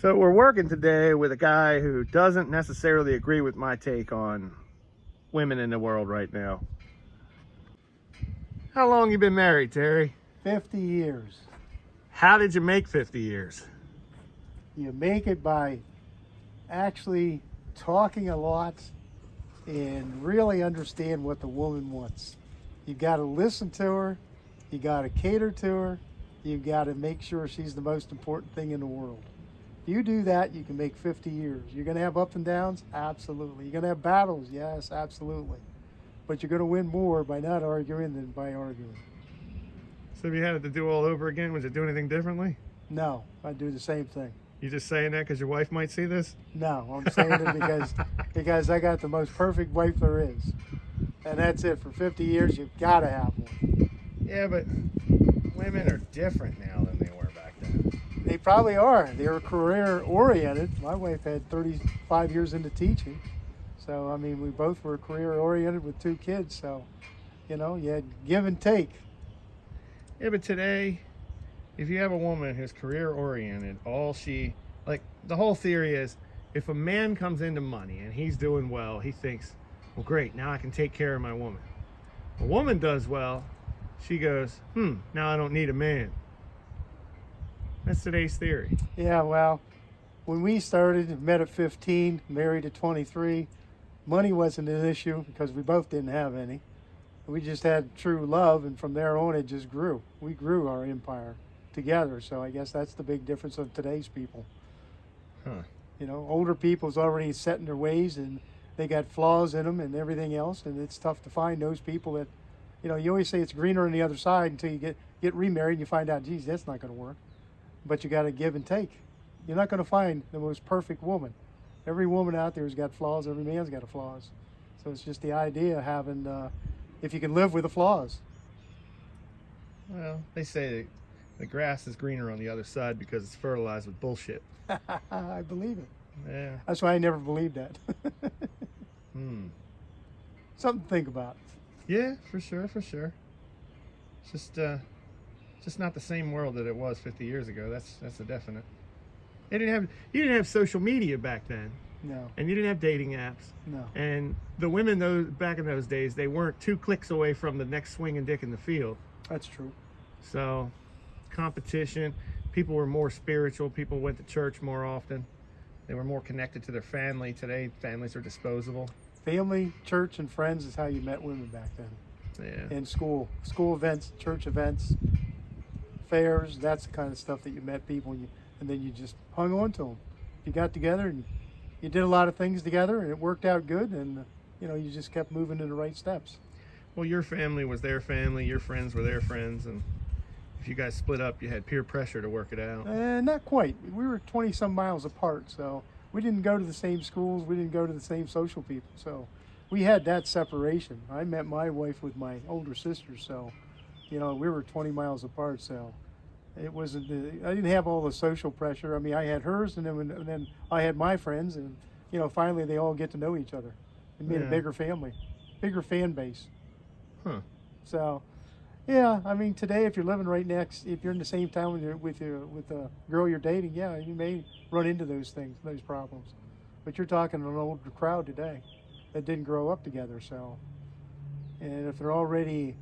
So we're working today with a guy who doesn't necessarily agree with my take on women in the world right now. How long you been married, Terry? 50 years. How did you make 50 years? You make it by actually talking a lot and really understand what the woman wants. You got to listen to her. You got to cater to her. You got to make sure she's the most important thing in the world. If you do that, you can make 50 years. You're going to have ups and downs? Absolutely. You're going to have battles? Yes, absolutely. But you're going to win more by not arguing than by arguing. So if you had it to do all over again, would you do anything differently? No, I'd do the same thing. You just saying that because your wife might see this? No, I'm saying it because I got the most perfect wife there is. And that's it. For 50 years, you've got to have one. Yeah, but women are different now than they were back then. They probably are. They're career oriented. My wife had 35 years into teaching. So, I mean, we both were career oriented with 2 kids. So, you know, you had give and take. Yeah, but today, if you have a woman who's career oriented, the whole theory is if a man comes into money and he's doing well, he thinks, well, great, now I can take care of my woman. A woman does well, she goes, now I don't need a man. That's today's theory. Yeah, well, when we started, met at 15, married at 23, money wasn't an issue because we both didn't have any. We just had true love, and from there on, it just grew. We grew our empire together, so I guess that's the big difference of today's people. Huh. You know, older people's already set in their ways, and they got flaws in them and everything else, and it's tough to find those people that, you know, you always say it's greener on the other side until you get remarried and you find out, geez, that's not going to work. But you got to give and take. You're not going to find the most perfect woman. Every woman out there has got flaws. Every man's got flaws. So it's just the idea of having, if you can live with the flaws. Well, they say the grass is greener on the other side because it's fertilized with bullshit. I believe it. Yeah. That's why I never believed that. Something to think about. Yeah, for sure. It's just not the same world that it was 50 years ago. That's a definite. You didn't have social media back then. No. And you didn't have dating apps. No. And the women back in those days, they weren't 2 clicks away from the next swinging dick in the field. That's true. So, competition. People were more spiritual. People went to church more often. They were more connected to their family. Today, families are disposable. Family, church, and friends is how you met women back then. Yeah. In school events, church events, fairs, that's the kind of stuff that you met people, and then you just hung on to them. You got together and you did a lot of things together, and it worked out good, and you know, you just kept moving in the right steps. Well, your family was their family, your friends were their friends, and if you guys split up, you had peer pressure to work it out. Not quite. We were 20 some miles apart, so we didn't go to the same schools, we didn't go to the same social people, so we had that separation. I met my wife with my older sister, so you know, we were 20 miles apart, so it wasn't, I didn't have all the social pressure. I mean, I had hers, and then I had my friends, and you know, finally they all get to know each other. It made a bigger family, bigger fan base. Huh. So, yeah, I mean, today if you're living right next, if you're in the same town with a girl you're dating, yeah, you may run into those things, those problems. But you're talking an older crowd today that didn't grow up together. So, and if they're already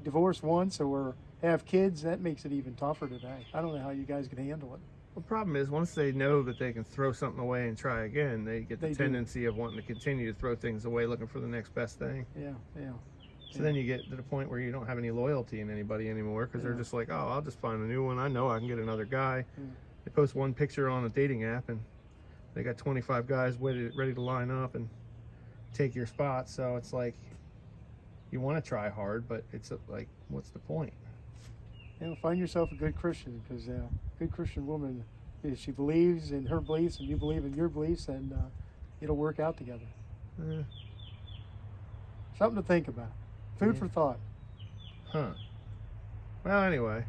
divorced once or have kids, that makes it even tougher today. I don't know how you guys can handle it. The problem is once they know that they can throw something away and try again, they get the They do. tendency of wanting to continue to throw things away, looking for the next best thing. Yeah. So then you get to the point where you don't have any loyalty in anybody anymore because they're just like, oh, I'll just find a new one. I know I can get another guy. They post one picture on a dating app and they got 25 guys ready to line up and take your spot. So it's like you want to try hard, but it's like, what's the point? You know, find yourself a good Christian, because a good Christian woman, if she believes in her beliefs and you believe in your beliefs, and it'll work out together. Something to think about. Food for thought. Huh. Well, anyway.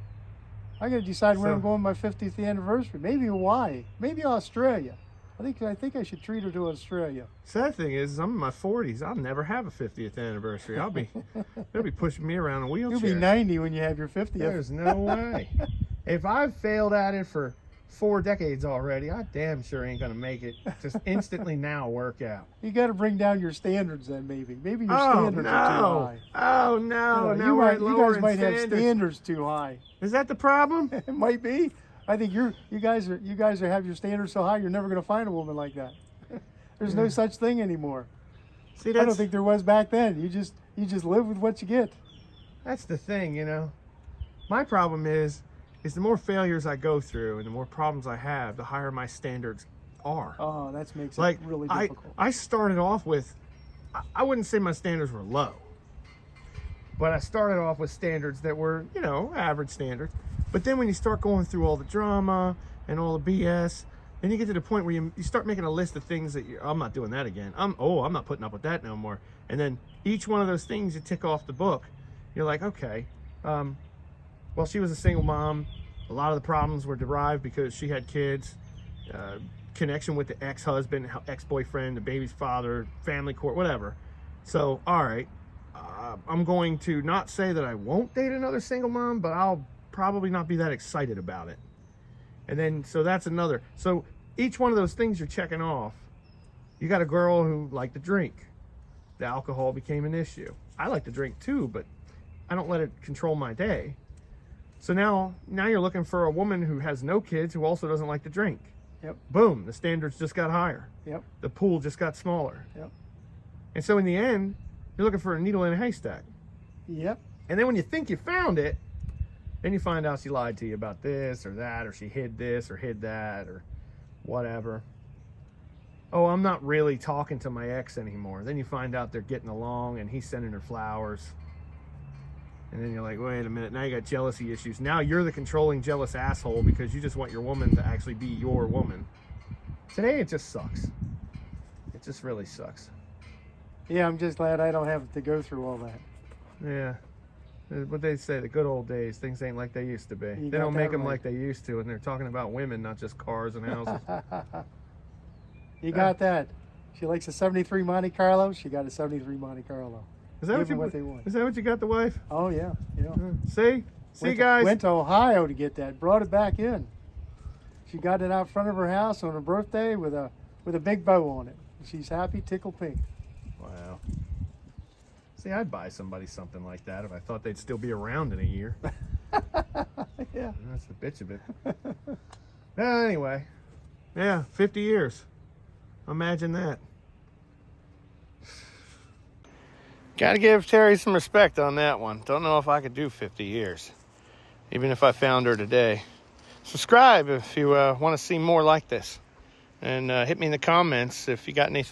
I got to decide where I'm going on my 50th anniversary. Maybe Hawaii. Maybe Australia. I think I should treat her to Australia. Sad thing is, I'm in my 40s. I'll never have a 50th anniversary. They'll be pushing me around in a wheelchair. You'll be 90 when you have your 50th. There's no way. If I've failed at it for 4 decades already. I damn sure ain't gonna make it just instantly now work out. You got to bring down your standards then, maybe. Maybe your Oh standards are too no! high. Oh no! You know, Now we're you lowering guys might have standards. standards too high. Is that the problem? It might be. I think you guys have your standards so high you're never going to find a woman like that. There's no such thing anymore. See, I don't think there was back then. You just live with what you get. that's the thing, you know. My problem is the more failures I go through and the more problems I have, the higher my standards are. Oh, that makes Like it really difficult. I started off with, I wouldn't say my standards were low, but I started off with standards that were, you know, average standards. But then when you start going through all the drama and all the BS, then you get to the point where you start making a list of things that I'm not doing that again. I'm not putting up with that no more. And then each one of those things you tick off the book, you're like, okay, well, she was a single mom. A lot of the problems were derived because she had kids, connection with the ex-husband, ex-boyfriend, the baby's father, family court, whatever. So, all right, I'm going to not say that I won't date another single mom, but I'll probably not be that excited about it. And then, so that's another. So each one of those things you're checking off. You got a girl who liked to drink. The alcohol became an issue. I like to drink too, but I don't let it control my day. So now you're looking for a woman who has no kids who also doesn't like to drink. Yep. Boom, the standards just got higher. Yep. The pool just got smaller. Yep. And so in the end, you're looking for a needle in a haystack. Yep. And then when you think you found it, then you find out she lied to you about this or that, or she hid this or hid that, or whatever. Oh, I'm not really talking to my ex anymore. Then you find out they're getting along and he's sending her flowers. And then you're like, wait a minute, now you got jealousy issues. Now you're the controlling, jealous asshole because you just want your woman to actually be your woman. Today, it just sucks. It just really sucks. Yeah, I'm just glad I don't have to go through all that. Yeah. What they say, the good old days, things ain't like they used to be. You They got don't that make them right. like they used to, and they're talking about women, not just cars and houses. You got that. She likes a 73 Monte Carlo. She got a 73 Monte Carlo. Is that Give them what what they want. Is that what you got the wife? Oh, yeah. Yeah. See? See, Went guys? Went to Ohio to get that. Brought it back in. She got it out front of her house on her birthday with a big bow on it. She's happy, tickle pink. Wow. See, I'd buy somebody something like that if I thought they'd still be around in a year. Yeah. That's the bitch of it. Anyway. Yeah, 50 years. Imagine that. Got to give Terry some respect on that one. Don't know if I could do 50 years, even if I found her today. Subscribe if you want to see more like this. And hit me in the comments if you got anything.